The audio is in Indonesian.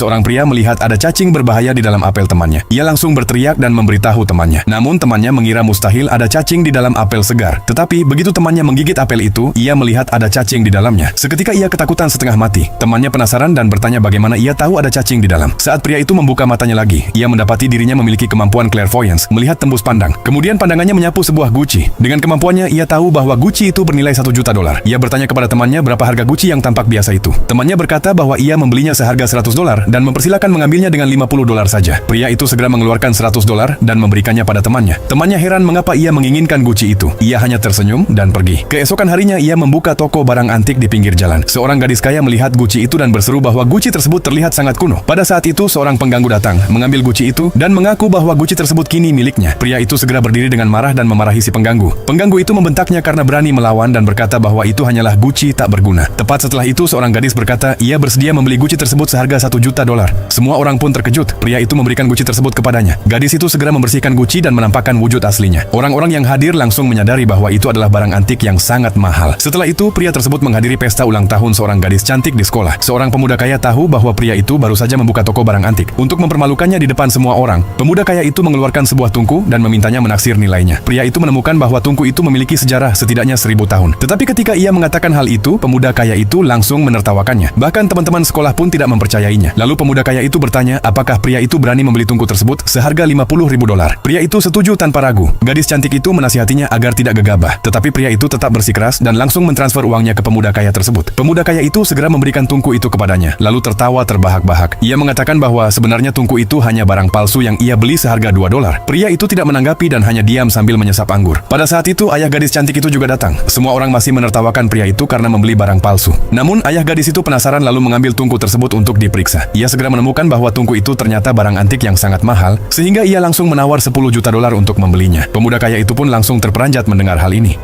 Seorang pria melihat ada cacing berbahaya di dalam apel temannya. Ia langsung berteriak dan memberitahu temannya. Namun temannya mengira mustahil ada cacing di dalam apel segar. Tetapi begitu temannya menggigit apel itu, ia melihat ada cacing di dalamnya. Seketika ia ketakutan setengah mati. Temannya penasaran dan bertanya bagaimana ia tahu ada cacing di dalam. Saat pria itu membuka matanya lagi, ia mendapati dirinya memiliki kemampuan clairvoyance, melihat tembus pandang. Kemudian pandangannya menyapu sebuah Gucci. Dengan kemampuannya, ia tahu bahwa Gucci itu bernilai $1 juta. Ia bertanya kepada temannya berapa harga Gucci yang tampak biasa itu. Temannya berkata bahwa ia membelinya seharga $100 dan mempersilakan mengambilnya dengan $50 saja. Pria itu segera mengeluarkan $100 dan memberikannya pada temannya. Temannya heran mengapa ia menginginkan Gucci itu. Ia hanya tersenyum dan pergi. Keesokan harinya ia membuka toko barang antik di pinggir jalan. Seorang gadis kaya melihat Gucci itu dan berseru bahwa Gucci tersebut terlihat sangat kuno. Pada saat itu seorang pengganggu datang, mengambil Gucci itu dan mengaku bahwa Gucci tersebut kini miliknya. Pria itu segera berdiri dengan marah dan memarahi si pengganggu. Pengganggu itu membentaknya karena berani melawan dan berkata bahwa itu hanyalah Gucci tak berguna. Tepat setelah itu seorang gadis berkata ia bersedia membeli Gucci tersebut seharga $1 juta. Semua orang pun terkejut. Pria itu memberikan Gucci tersebut kepadanya. Gadis itu segera membersihkan Gucci dan menampakkan wujud aslinya. Orang-orang yang hadir langsung menyadari bahwa itu adalah barang antik yang sangat mahal. Setelah itu pria tersebut menghadiri pesta ulang tahun seorang gadis cantik di sekolah. Seorang pemuda kaya tahu bahwa pria itu baru saja membuka toko barang antik. Untuk mempermalukannya di depan semua orang, pemuda kaya itu mengeluarkan sebuah tungku dan memintanya menaksir nilainya. Pria itu menemukan bahwa tungku itu memiliki sejarah setidaknya 1000 tahun. Tetapi ketika ia mengatakan hal itu, pemuda kaya itu langsung menertawakannya. Bahkan teman-teman sekolah pun tidak mempercayainya. Lalu pemuda kaya itu bertanya apakah pria itu berani membeli tungku tersebut seharga $50.000. Pria itu setuju tanpa ragu. Gadis cantik itu menasihatinya agar tidak gegabah. Tetapi pria itu tetap bersikeras dan langsung mentransfer uangnya ke pemuda kaya tersebut. Pemuda kaya itu segera memberikan tungku itu kepadanya, lalu tertawa terbahak-bahak. Ia mengatakan bahwa sebenarnya tungku itu hanya barang palsu yang ia beli seharga $2. Pria itu tidak menanggapi dan hanya diam sambil menyesap anggur. Pada saat itu ayah gadis cantik itu juga datang. Semua orang masih menertawakan pria itu karena membeli barang palsu. Namun ayah gadis itu penasaran lalu mengambil tungku tersebut untuk diperiksa. Ia segera menemukan bahwa tungku itu ternyata barang antik yang sangat mahal, sehingga ia langsung menawar $10 juta untuk membelinya. Pemuda kaya itu pun langsung terperanjat mendengar hal ini.